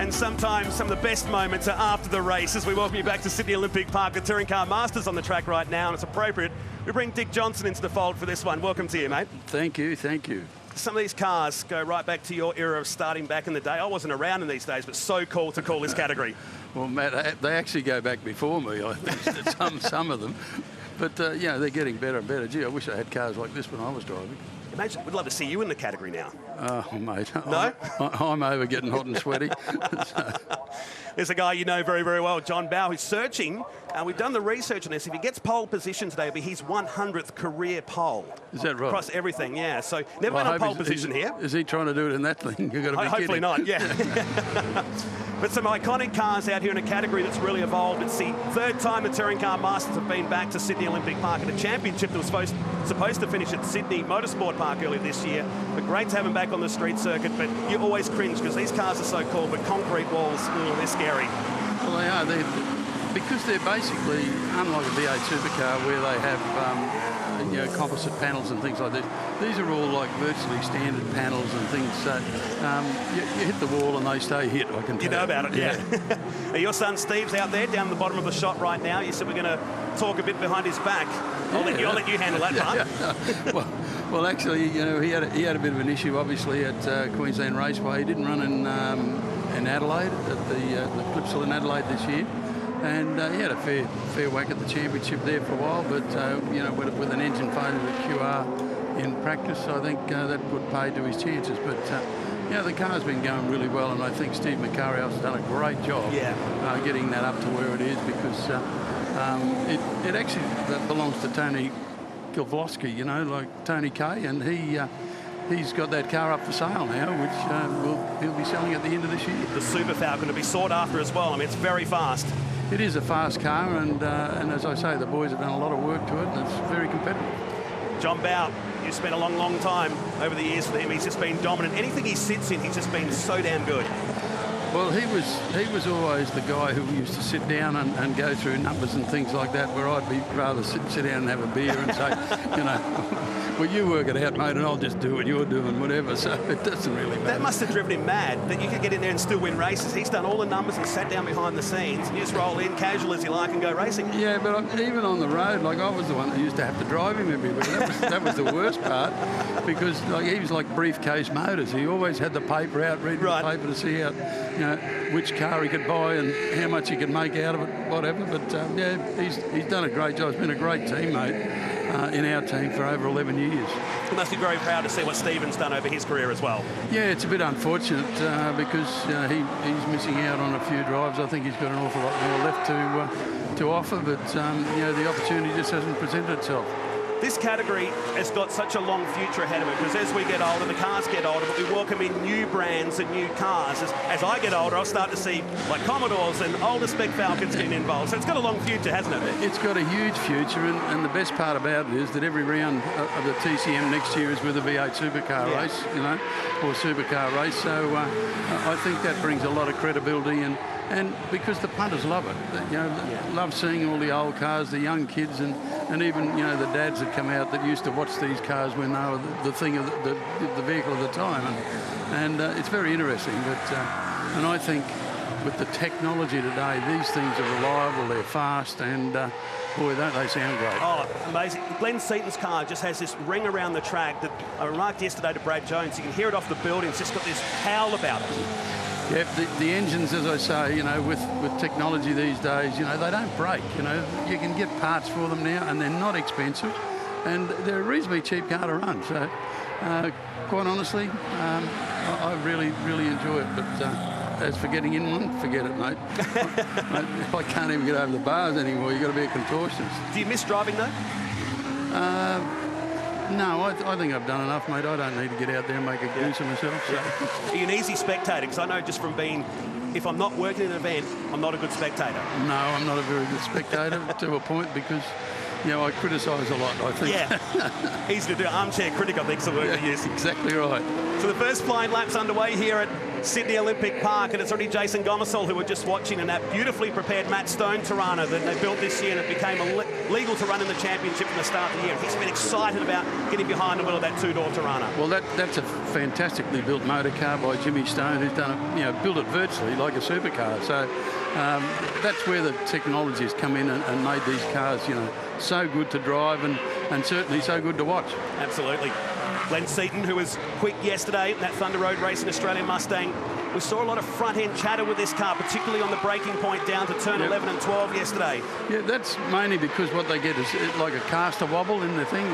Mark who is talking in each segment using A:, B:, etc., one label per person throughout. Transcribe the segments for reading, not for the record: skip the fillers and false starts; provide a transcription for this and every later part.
A: And sometimes some of the best moments are after the race. As we welcome you back to Sydney Olympic Park, the Touring Car Masters on the track right now, and it's appropriate we bring Dick Johnson into the fold for this one. Welcome to you, mate.
B: Thank you, thank you.
A: Some of these cars go right back to your era of starting back in the day. I wasn't around in these days, but so cool to call this category.
B: Well, Matt, they actually go back before me, I think, some of them. But, yeah, they're getting better and better. Gee, I wish I had cars like this when I was driving.
A: Imagine, we'd love to see you in the category now.
B: Oh, mate.
A: No?
B: I'm over getting hot and sweaty.
A: There's a guy you know very, very well, John Bowe, who's searching. We've done the research on this. If he gets pole position today, it'll be his 100th career pole.
B: Is that right?
A: Across everything, yeah. So never been on pole position here.
B: Is he trying to do it in that thing? You've got to be
A: Hopefully
B: kidding.
A: not, yeah. But some iconic cars out here in a category that's really evolved. It's the third time the Touring Car Masters have been back to Sydney Olympic Park, at a championship that was supposed to finish at Sydney Motorsport Park earlier this year. But great to have them back on the street circuit, but you always cringe because these cars are so cool, but concrete walls, they're scary.
B: Well, they are. Because they're basically, unlike a V8 supercar where they have you know, composite panels and things like this, these are all like virtually standard panels and things. So you hit the wall and they stay hit, I can tell you.
A: You know about it, yeah. Now, your son Steve's out there down the bottom of the shot right now. You said we're going to talk a bit behind his back. I'll let you handle that part.
B: Yeah. Well, actually, you know, he had a bit of an issue, obviously, at Queensland Raceway. He didn't run in Adelaide, at the Clipsal in Adelaide this year. And he had a fair whack at the championship there for a while, but you know, with an engine failure at QR in practice, I think that would pay to his chances. But yeah, the car's been going really well, and I think Steve McCurry's done a great job getting that up to where it is, because it actually belongs to Tony Gilvlosky, you know, like Tony Kay, and he's got that car up for sale now, which he'll be selling at the end of this year.
A: The Super Falcon to be sought after as well. I mean, it's very fast.
B: It is a fast car, and as I say, the boys have done a lot of work to it, and it's very competitive.
A: John Bowe, you spent a long, long time over the years with him. He's just been dominant. Anything he sits in, he's just been so damn good.
B: Well, he was always the guy who used to sit down and go through numbers and things like that, where I'd be rather sit down and have a beer and say, you know, well, you work it out, mate, and I'll just do what you're doing, whatever. So it doesn't really matter.
A: That must have driven him mad, that you could get in there and still win races. He's done all the numbers and sat down behind the scenes. You just roll in, casual as you like, and go racing.
B: Yeah, but even on the road, like, I was the one that used to have to drive him everywhere. That was the worst part, because like, he was like Briefcase Motors. He always had the paper out, reading the paper to see how, you know, which car he could buy and how much he could make out of it, whatever. But yeah, he's done a great job. He's been a great teammate in our team for over 11 years.
A: You must be very proud to see what Stephen's done over his career as well.
B: Yeah, it's a bit unfortunate because he's missing out on a few drives. I think he's got an awful lot more left to offer, but you know, the opportunity just hasn't presented itself.
A: This category has got such a long future ahead of it, because as we get older, the cars get older, but we welcome in new brands and new cars. As I get older, I'll start to see like Commodores and older spec Falcons getting involved. So it's got a long future, hasn't it?
B: It's got a huge future, and the best part about it is that every round of the TCM next year is with a V8 supercar race, you know, or supercar race. So I think that brings a lot of credibility, and because the punters love it, you know, love seeing all the old cars, the young kids, and even, you know, the dads that come out that used to watch these cars when they were the thing of the vehicle of the time, and it's very interesting. But and I think with the technology today, these things are reliable, they're fast, and boy, don't they sound great. Oh,
A: amazing. Glenn Seaton's car just has this ring around the track that I remarked yesterday to Brad Jones. You can hear it off the building. It's just got this howl about it.
B: Yeah, the engines, as I say, you know, with technology these days, you know, they don't break. You know, you can get parts for them now, and they're not expensive, and they're a reasonably cheap car to run. So, quite honestly, I really, really enjoy it. But as for getting in one, forget it, mate. I can't even get over the bars anymore. You've got to be a contortionist.
A: Do you miss driving, though?
B: No, I think I've done enough, mate. I don't need to get out there and make a goose of myself. So.
A: Are you an easy spectator? Because I know just from being, if I'm not working in an event, I'm not a good spectator.
B: No, I'm not a very good spectator to a point, because, you know, I criticise a lot, I think.
A: Yeah, easy to do. Armchair critic, I think, is the word we use.
B: Exactly right.
A: So the first flying lap's underway here at Sydney Olympic Park, and it's already Jason Gomersall who we're just watching in that beautifully prepared Matt Stone Tirana that they built this year, and it became legal to run in the championship from the start of the year. He's been excited about getting behind the wheel of that two-door Tirana.
B: Well, that's a fantastically built motor car by Jimmy Stone, who's done built it virtually like a supercar. So that's where the technology has come in and made these cars, so good to drive and certainly so good to watch.
A: Absolutely. Glenn Seaton, who was quick yesterday in that Thunder Road race in Australian Mustang. We saw a lot of front-end chatter with this car, particularly on the braking point down to turn 11 and 12 yesterday.
B: Yeah, that's mainly because what they get is like a caster wobble in the thing.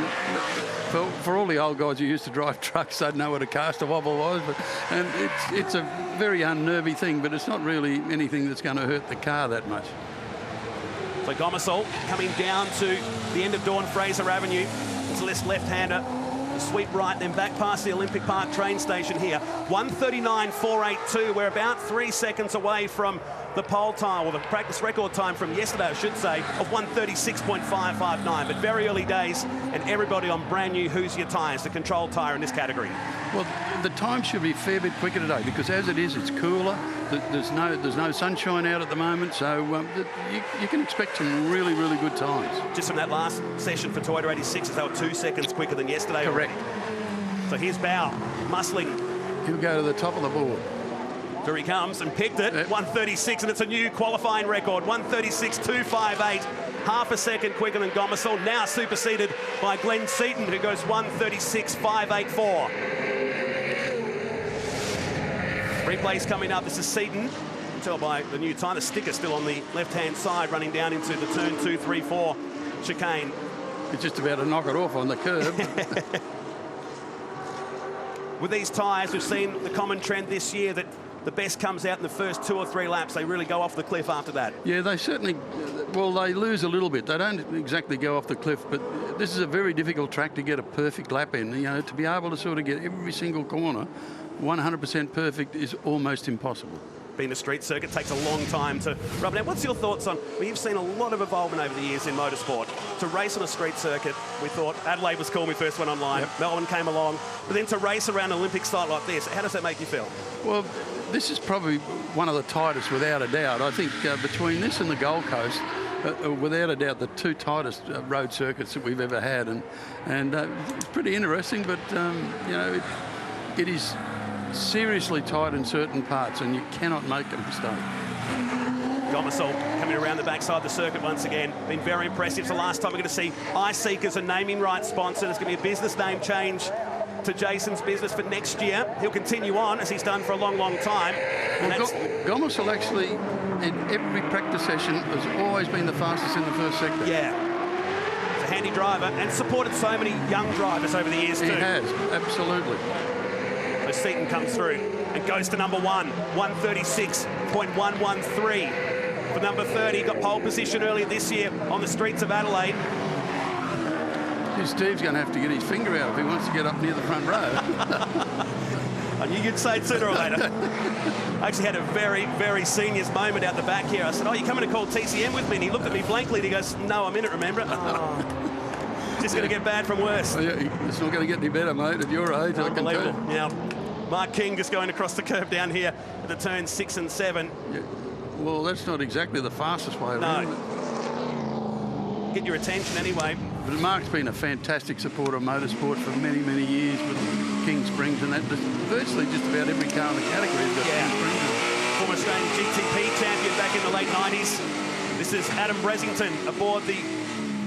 B: For all the old guys who used to drive trucks, they'd know what a caster wobble was. And it's a very unnervy thing, but it's not really anything that's going to hurt the car that much.
A: So Gomersall coming down to the end of Dawn Fraser Avenue. It's a left-hander. Sweep right, then back past the Olympic Park train station here. 1:39.482. We're about 3 seconds away from the pole time, or the practice record time from yesterday, I should say, of 1:36.559. But very early days, and everybody on brand new Hoosier tyres, the control tyre in this category.
B: Well, the time should be a fair bit quicker today because as it is, it's cooler. There's no sunshine out at the moment, so you can expect some really, really good times. Just
A: from that last session for Toyota 86s, they were 2 seconds quicker than yesterday.
B: Correct.
A: So here's Bow, muscling.
B: He'll go to the top of the board.
A: Here he comes and picked it, 1:36, and it's a new qualifying record, 1:36.258. Half a second quicker than Gomersall, now superseded by Glenn Seaton, who goes 1:36.584. Replays coming up. This is Seaton. You can tell by the new time, the sticker still on the left-hand side, running down into the turn 2, 3, 4 chicane.
B: It's just about to knock it off on the curb.
A: With these tyres, we've seen the common trend this year that the best comes out in the first 2 or 3 laps. They really go off the cliff after that.
B: Yeah, they certainly, well, they lose a little bit. They don't exactly go off the cliff, but this is a very difficult track to get a perfect lap in. To be able to sort of get every single corner 100% perfect is almost impossible.
A: Being a street circuit takes a long time to rub it out. What's your thoughts on, you've seen a lot of evolvement over the years in motorsport. To race on a street circuit, we thought Adelaide was cool when we first went online. Yep. Melbourne came along. But then to race around an Olympic style like this, how does that make you feel?
B: Well, this is probably one of the tightest without a doubt. I think between this and the Gold Coast, without a doubt, the 2 tightest road circuits that we've ever had. And it's pretty interesting, but, it is seriously tight in certain parts, and you cannot make a mistake.
A: Gomersall coming around the backside of the circuit once again. Been very impressive. It's the last time we're going to see iSeek as a naming rights sponsor. There's going to be a business name change to Jason's business for next year. He'll continue on as he's done for a long, long time.
B: Well, Gomersall actually, in every practice session, has always been the fastest in the first sector.
A: Yeah. He's a handy driver and supported so many young drivers over the years too.
B: He has, absolutely.
A: So Seaton comes through and goes to number 1, 1:36.113. For number 30, got pole position earlier this year on the streets of Adelaide.
B: Steve's going to have to get his finger out if he wants to get up near the front row.
A: I knew you'd say it sooner or later. I actually had a very, very seniors moment out the back here. I said, "Oh, you're coming to call TCM with me?" And he looked at me blankly and he goes, "No, I'm in it, remember it?" Oh. Just going to get bad from worse.
B: Well, yeah, it's not going to get any better, mate, at your age.
A: Unbelievable. Now, Mark King just going across the curve down here at the turn 6 and 7.
B: Yeah. Well, that's not exactly the fastest way around.
A: No. Get your attention anyway.
B: But Mark's been a fantastic supporter of motorsport for many, many years with King Springs, and that virtually just about every car in the category has got King Springs.
A: Former Australian GTP champion back in the late 90s. This is Adam Bressington aboard the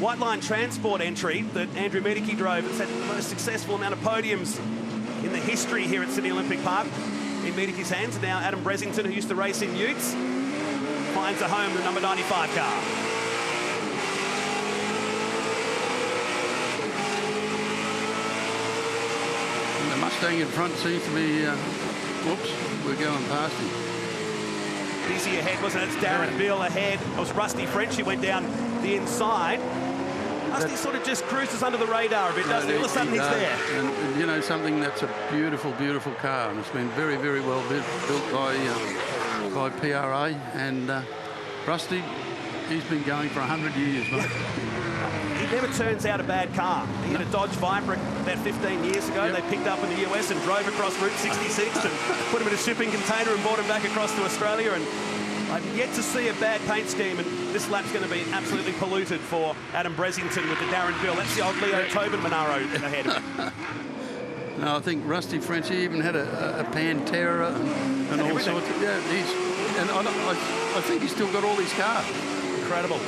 A: White Line Transport entry that Andrew Medicki drove. It's had the most successful amount of podiums in the history here at Sydney Olympic Park. In Medicki's hands, and now Adam Bressington, who used to race in Utes, finds a home in the number 95 car.
B: And the Mustang in front seems to be, whoops, we're going past him.
A: Busy ahead, wasn't it? It's Darren Beale ahead. It was Rusty French who went down the inside. Rusty sort of just cruises under the radar a bit, doesn't he? All of a sudden he's there.
B: And something that's a beautiful, beautiful car, and it's been very, very well built by PRA. And Rusty, he's been going for 100 years, mate.
A: He never turns out a bad car. He had a Dodge Viper about 15 years ago.
B: Yep.
A: They picked up in the US and drove across Route 66 and put him in a shipping container and brought him back across to Australia. And I've yet to see a bad paint scheme, and this lap's going to be absolutely polluted for Adam Bressington with the Darren Bill. That's the old Leo Tobin Monaro ahead of him.
B: No, I think Rusty French, he even had a Pantera and all sorts of... Yeah, I think he's still got all his cars.
A: Incredible.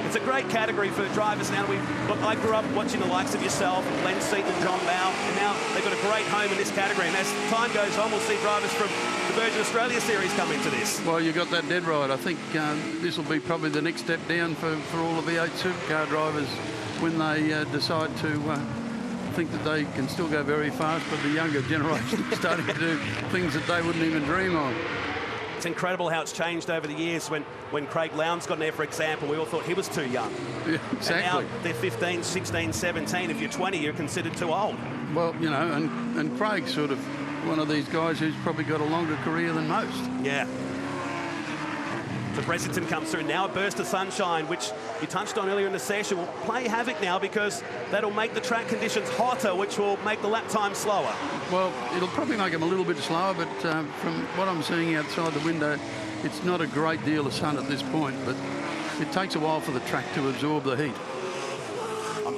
A: It's a great category for drivers now. Look, I grew up watching the likes of yourself, Glenn Seaton and John Bowe, and now they've got a great home in this category. And as time goes on, we'll see drivers from the Virgin Australia Series come into this.
B: Well, you got that dead right. I think this will be probably the next step down for all the V8 supercar drivers when they decide to think that they can still go very fast, but the younger generation is starting to do things that they wouldn't even dream of.
A: It's incredible how it's changed over the years. When Craig Lowndes got in there, for example, we all thought he was too young.
B: Yeah, exactly.
A: And now they're 15, 16, 17. If you're 20, you're considered too old.
B: Well, you know, and Craig's sort of one of these guys who's probably got a longer career than most.
A: Yeah. So Bressington comes through now, a burst of sunshine, which you touched on earlier in the session, will play havoc now because that'll make the track conditions hotter, which will make the lap time slower.
B: Well, it'll probably make them a little bit slower, but from what I'm seeing outside the window, it's not a great deal of sun at this point, but it takes a while for the track to absorb the heat.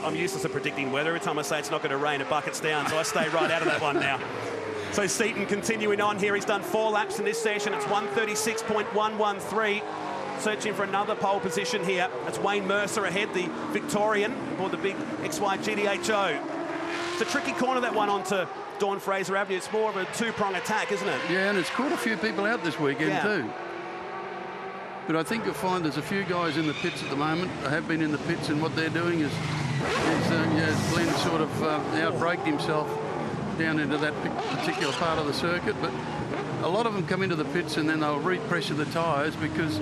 A: I'm useless at predicting weather. Every time I say it's not going to rain, it buckets down, so I stay right out of that one now. So Seaton continuing on here. He's done 4 laps in this session. It's 136.113. Searching for another pole position here. That's Wayne Mercer ahead, the Victorian, aboard the big XY GTHO. It's a tricky corner, that one, onto Dawn Fraser Avenue. It's more of a two-prong attack, isn't it?
B: Yeah, and it's caught a few people out this weekend too. But I think you'll find there's a few guys in the pits at the moment. They have been in the pits, and what they're doing is Glenn sort of outbraked himself down into that particular part of the circuit, but a lot of them come into the pits and then they'll repressure the tyres because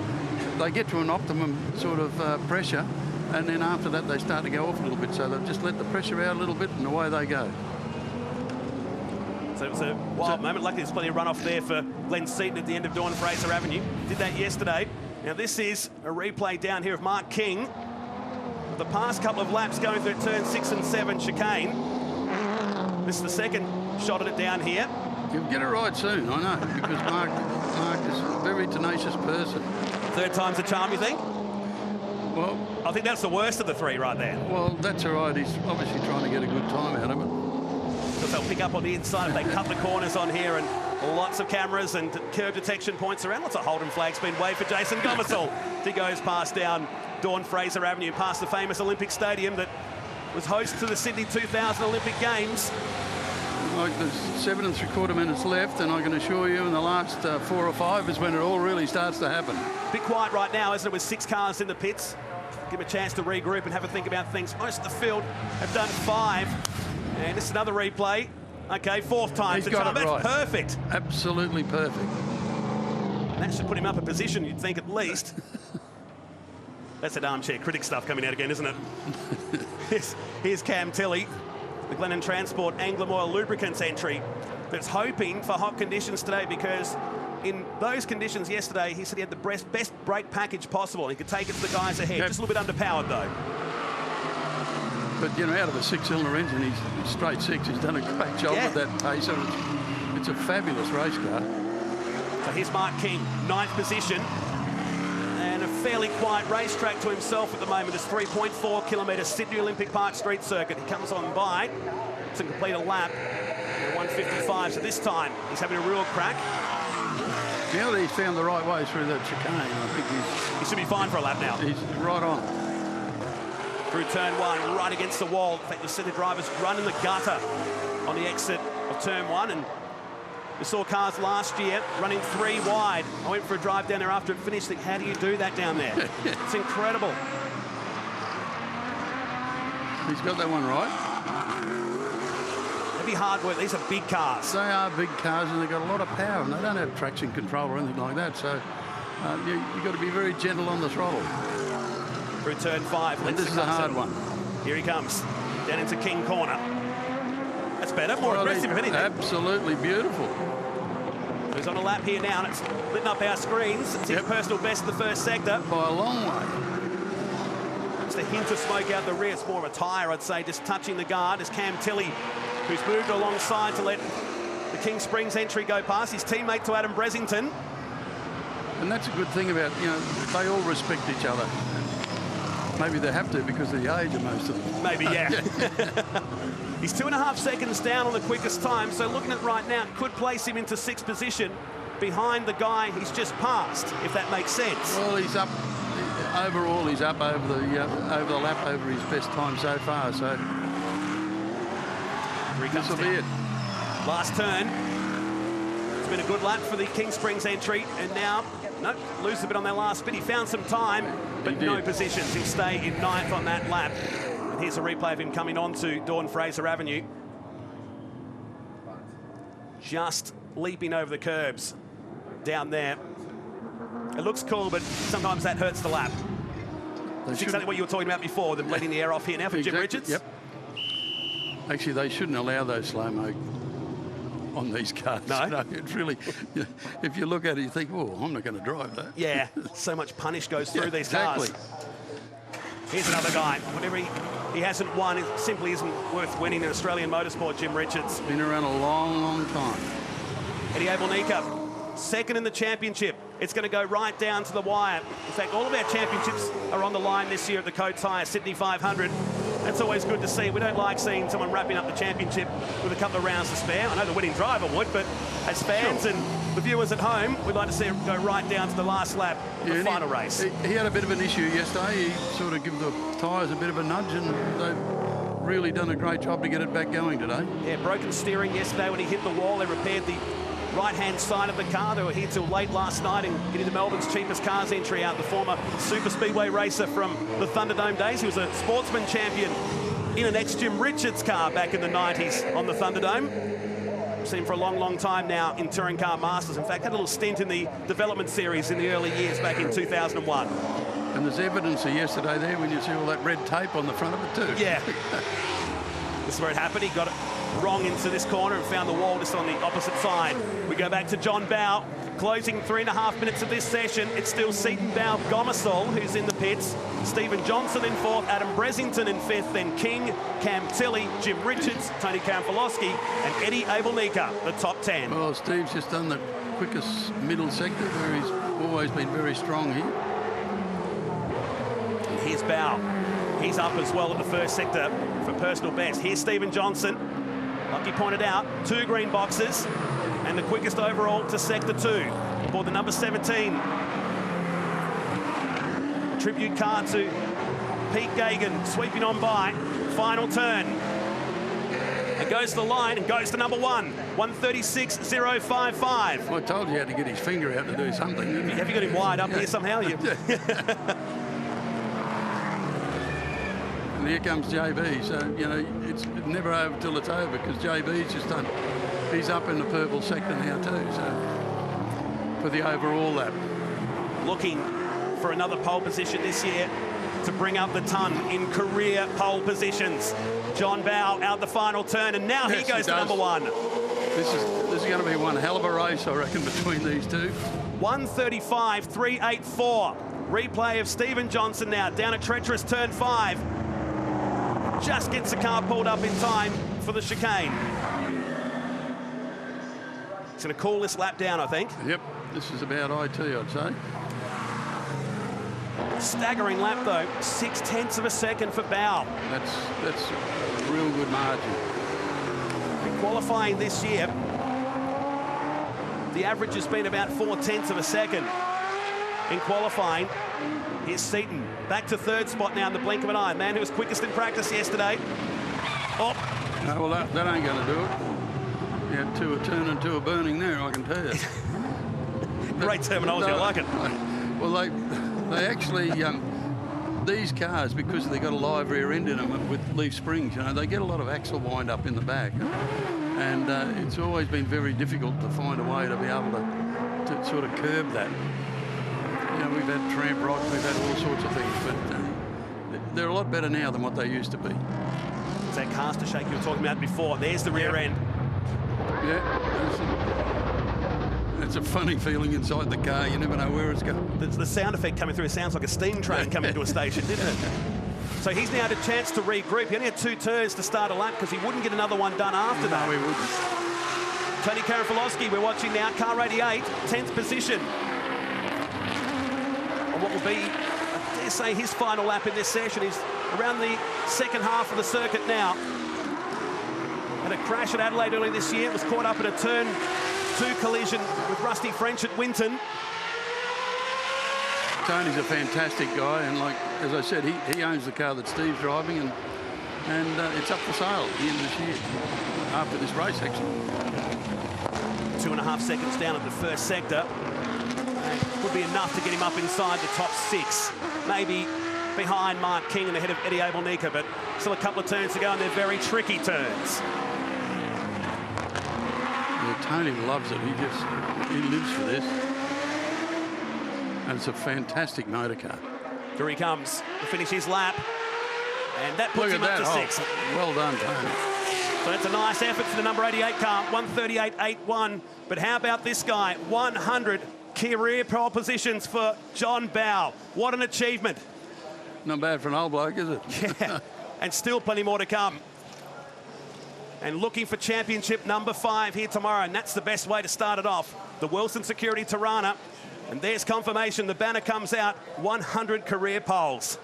B: they get to an optimum sort of pressure, and then after that they start to go off a little bit, so they'll just let the pressure out a little bit and away they go.
A: So it was a wild moment. Luckily there's plenty of runoff there for Glenn Seaton at the end of Dawn Fraser Avenue. Did that yesterday. Now this is a replay down here of Mark King. The past couple of laps going through turn 6 and 7 chicane. This is the second shot at it down here.
B: You'll get it right soon, I know, because Mark is a very tenacious person.
A: Third time's a charm, you think?
B: Well,
A: I think that's the worst of the 3 right there.
B: Well, that's all right. He's obviously trying to get a good time out of it.
A: Because they'll pick up on the inside if they cut the corners on here, and lots of cameras and curb detection points around. Lots of Holden flags being waved for Jason Gomersall. He goes past down Dawn Fraser Avenue, past the famous Olympic Stadium that was host to the Sydney 2000 Olympic Games.
B: Like there's 7 3/4 minutes left, and I can assure you in the last 4 or 5 is when it all really starts to happen.
A: A bit quiet right now, isn't it, with 6 cars in the pits? Give them a chance to regroup and have a think about things. Most of the field have done 5. And this is another replay. Okay, 4th time.
B: He's got it right.
A: That's perfect.
B: Absolutely perfect.
A: And that should put him up a position, you'd think, at least. That's that armchair critic stuff coming out again, isn't it? Here's Cam Tilley, the Glennon Transport Anglim Oil Lubricants entry, that's hoping for hot conditions today, because in those conditions yesterday, he said he had the best brake package possible. He could take it to the guys ahead. Yep. Just a little bit underpowered, though.
B: But, you know, out of a 6-cylinder engine, he's straight 6. He's done a great job with that pace. It's a fabulous race car.
A: So here's Mark King, 9th position. And a fairly quiet racetrack to himself at the moment. It's 3.4 kilometres, Sydney Olympic Park Street Circuit. He comes on by to complete a lap at 1:55. So this time he's having a real crack.
B: Now that he's found the right way through that chicane, I think
A: he should be fine for a lap now.
B: He's right on.
A: Through turn 1, right against the wall. In fact, you'll see the drivers run in the gutter on the exit of turn 1. And we saw cars last year running 3 wide. I went for a drive down there after it finished. Think, how do you do that down there? It's incredible.
B: He's got that one right.
A: It'd be hard work. These are big cars.
B: They are big cars, and they've got a lot of power, and they don't have traction control or anything like that. So you've got to be very gentle on the throttle.
A: Through turn 5.
B: And this is a hard one.
A: Here he comes. Down into King Corner. That's better, more aggressive, if anything.
B: Absolutely beautiful.
A: He's on a lap here now, and it's lit up our screens. It's his personal best in the first sector.
B: By a long way.
A: a hint of smoke out the rear. It's more of a tyre, I'd say, just touching the guard as Cam Tilley, who's moved alongside to let the King Springs entry go past. His teammate to Adam Bressington.
B: And that's a good thing about, you know, they all respect each other. Maybe they have to because of the age of most of them.
A: Maybe, yeah. He's 2.5 seconds down on the quickest time, so looking at right now, could place him into 6th position behind the guy he's just passed, if that makes sense.
B: Well, he's up, overall, he's up over the lap over his best time so far, so this will be it.
A: Last turn. It's been a good lap for the King Springs entry, and now, no, lose a bit on their last bit. He found some time, but no positions. He'll stay in 9th on that lap. And here's a replay of him coming on to Dawn Fraser Avenue. Just leaping over the curbs down there. It looks cool, but sometimes that hurts the lap. That's exactly what you were talking about before, them letting the air off here now for Jim Richards.
B: Yep. Actually, they shouldn't allow those slow-mo on these cars.
A: No?
B: No, it's really, if you look at it, you think, oh, I'm not going to drive that.
A: Yeah, so much punish goes through these
B: exactly.
A: cars. Here's another guy. Whenever he hasn't won, it simply isn't worth winning in Australian motorsport, Jim Richards.
B: Been around a long, long time.
A: Eddie Abelnica, second in the championship. It's going to go right down to the wire. In fact, all of our championships are on the line this year at the Coat Tyre Sydney 500. That's always good to see. We don't like seeing someone wrapping up the championship with a couple of rounds to spare. I know the winning driver would, but as fans and the viewers at home, we'd like to see it go right down to the last lap of the final race.
B: He had a bit of an issue yesterday. He sort of gave the tyres a bit of a nudge, and they've really done a great job to get it back going today. Yeah,
A: broken steering yesterday when he hit the wall. They repaired the right-hand side of the car. They were here till late last night and getting the Melbourne's cheapest cars entry out. The former super speedway racer from the Thunderdome days. He was a sportsman champion in an ex-Jim Richards car back in the 90s on the Thunderdome. Seen for a long, long time now in Touring Car Masters. In fact, had a little stint in the development series in the early years back in 2001.
B: And there's evidence of yesterday there when you see all that red tape on the front of it too.
A: Yeah. This is where it happened. He got it wrong into this corner and found the wall just on the opposite side. We go back to John Bowe, closing 3.5 minutes of this session. It's still Seton Bowe Gomersall who's in the pits. Stephen Johnson in 4th, Adam Bressington in 5th, then King, Cam Tilley, Jim Richards, Tony Kampolowski, and Eddie Abelnica, the top 10.
B: Well, Steve's just done the quickest middle sector where he's always been very strong here.
A: And here's Bowe. He's up as well at the first sector for personal best. Here's Stephen Johnson. Like he pointed out, 2 green boxes and the quickest overall to sector 2 aboard the number 17. Tribute car to Pete Gagan sweeping on by. Final turn. It goes to the line and goes to number 1. 136.055.
B: I told you he had to get his finger out to do something, didn't he?
A: Have you got him wide up here somehow?
B: And here comes JB, so, you know, it's never over till it's over because JB's just done, he's up in the purple sector now too, so, for the overall lap.
A: Looking for another pole position this year to bring up the ton in career pole positions. John Bowe out the final turn, and now he goes to number 1.
B: This is going to be one hell of a race, I reckon, between these two.
A: 135.384. Replay of Stephen Johnson now down a treacherous turn 5. Just gets the car pulled up in time for the chicane. It's going to cool this lap down, I think.
B: Yep, this is about IT, I'd say.
A: Staggering lap, though. 0.6 of a second for Bowe.
B: That's a real good margin.
A: In qualifying this year, the average has been about 0.4 of a second. In qualifying, here's Seton. Back to 3rd spot now in the blink of an eye. Man who was quickest in practice yesterday. Oh.
B: No, well, that ain't going to do it. You had 2 a turn and 2 a burning there, I can tell you.
A: Great terminology, I like it.
B: Well, they actually, these cars, because they've got a live rear end in them with leaf springs, you know, they get a lot of axle wind up in the back. And it's always been very difficult to find a way to be able to sort of curb that. You know, we've had tramp rocks, we've had all sorts of things, but they're a lot better now than what they used to be.
A: It's that caster shake you were talking about before. There's the rear end.
B: Yeah, it's a funny feeling inside the car. You never know where it's going.
A: The sound effect coming through sounds like a steam train coming to a station, didn't it? So he's now had a chance to regroup. He only had 2 turns to start a lap because he wouldn't get another one done after that.
B: No, he wouldn't.
A: Tony Karafalowski, we're watching now, car 88, 10th position. And what will be, I dare say, his final lap in this session is around the second half of the circuit now. Had a crash at Adelaide early this year. It was caught up in a turn 2 collision with Rusty French at Winton.
B: Tony's a fantastic guy, and like as I said, he owns the car that Steve's driving, and it's up for sale at the end of this year, after this race actually.
A: 2.5 seconds down at the first sector. Would be enough to get him up inside the top 6. Maybe behind Mark King and ahead of Eddie Abelnica, but still a couple of turns to go, and they're very tricky turns.
B: Yeah, Tony loves it. He lives for this. And it's a fantastic motor car.
A: Here he comes to finish his lap. And that puts him up to 6th.
B: Well done, Tony.
A: So that's a nice effort for the number 88 car, 138.81. But how about this guy? 100 career pole positions for John Bowe. What an achievement.
B: Not bad for an old bloke, is it?
A: Yeah, and still plenty more to come. And looking for championship number 5 here tomorrow, and that's the best way to start it off. The Wilson Security Tirana. And there's confirmation, the banner comes out, 100 career poles.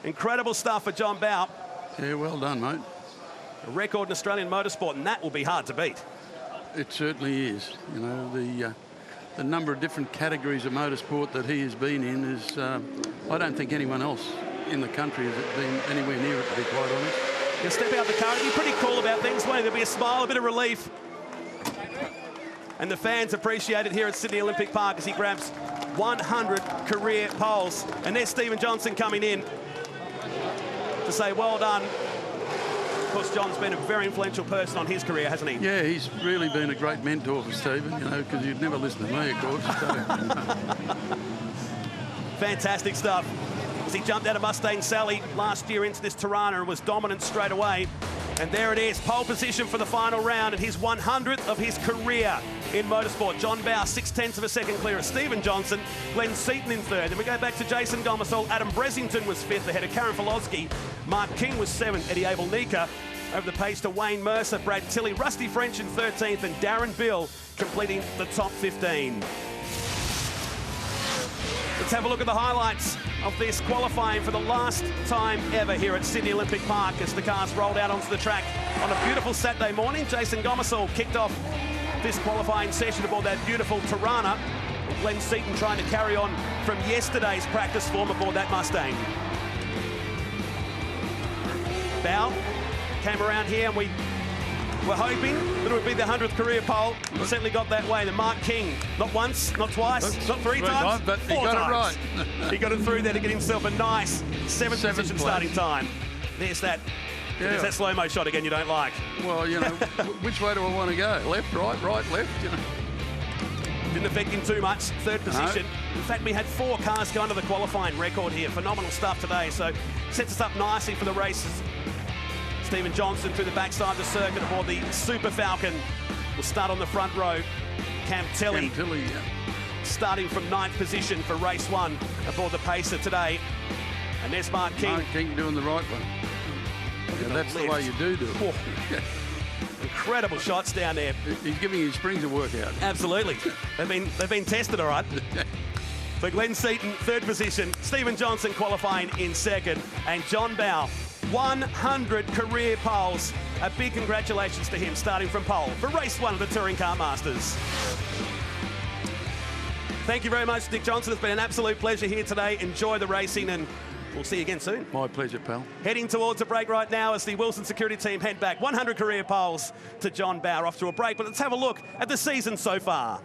A: Incredible stuff for John Bowe.
B: Yeah, well done, mate.
A: A record in Australian motorsport, and that will be hard to beat.
B: It certainly is. You know, the number of different categories of motorsport that he has been in is, I don't think anyone else in the country has been anywhere near it, to be quite honest.
A: He'll step out the car and be pretty cool about things, won't he? There'll be a smile, a bit of relief. And the fans appreciate it here at Sydney Olympic Park as he grabs 100 career poles. And there's Stephen Johnson coming in to say well done. Of course, John's been a very influential person on his career, hasn't he?
B: Yeah, he's really been a great mentor for Stephen, you know, because you'd never listen to me, of course. So.
A: Fantastic stuff. As he jumped out of Mustang Sally last year into this Tirana and was dominant straight away. And there it is, pole position for the final round and his 100th of his career in motorsport. John Bowe, 0.6 of a second clear of Stephen Johnson, Glenn Seaton in 3rd. Then we go back to Jason Gomersall. Adam Bressington was 5th ahead of Karafalowski. Mark King was 7th. Eddie Abelnica over the pace to Wayne Mercer, Brad Tilley, Rusty French in 13th, and Darren Bill completing the top 15. Let's have a look at the highlights of this qualifying for the last time ever here at Sydney Olympic Park as the cars rolled out onto the track on a beautiful Saturday morning. Jason Gomersall kicked off this qualifying session aboard that beautiful Tirana. Glenn Seaton trying to carry on from yesterday's practice form aboard that Mustang. Bowe came around here and we were hoping that it would be the 100th career pole. It certainly got that way. The Mark King, not once, not twice, not three times,
B: but he got it right.
A: He got it through there to get himself a nice 7th position starting time. There's that.
B: Yeah.
A: There's that slow-mo shot again you don't like.
B: Well, you know, which way do I want to go? Left, right, left, you know.
A: Didn't affect him too much, 3rd position. No. In fact, we had 4 cars go under the qualifying record here. Phenomenal stuff today, so sets us up nicely for the races. Stephen Johnson through the backside of the circuit aboard the Super Falcon. Will start on the front row. Cam Tilley,
B: yeah.
A: Starting from 9th position for race 1 aboard the Pacer today. And there's Mark King.
B: Mark King doing the right one. Yeah, that's the way you do it.
A: Oh. Incredible shots down there.
B: He's giving his springs a workout.
A: Absolutely. They've been tested, all right. For Glenn Seaton, 3rd position. Stephen Johnson qualifying in 2nd. And John Bowe, 100 career poles. A big congratulations to him starting from pole for race 1 of the Touring Car Masters. Thank you very much, Dick Johnson. It's been an absolute pleasure here today. Enjoy the racing and we'll see you again soon.
B: My pleasure, pal.
A: Heading towards a break right now as the Wilson Security team head back. 100 career poles to John Bowe off to a break. But let's have a look at the season so far.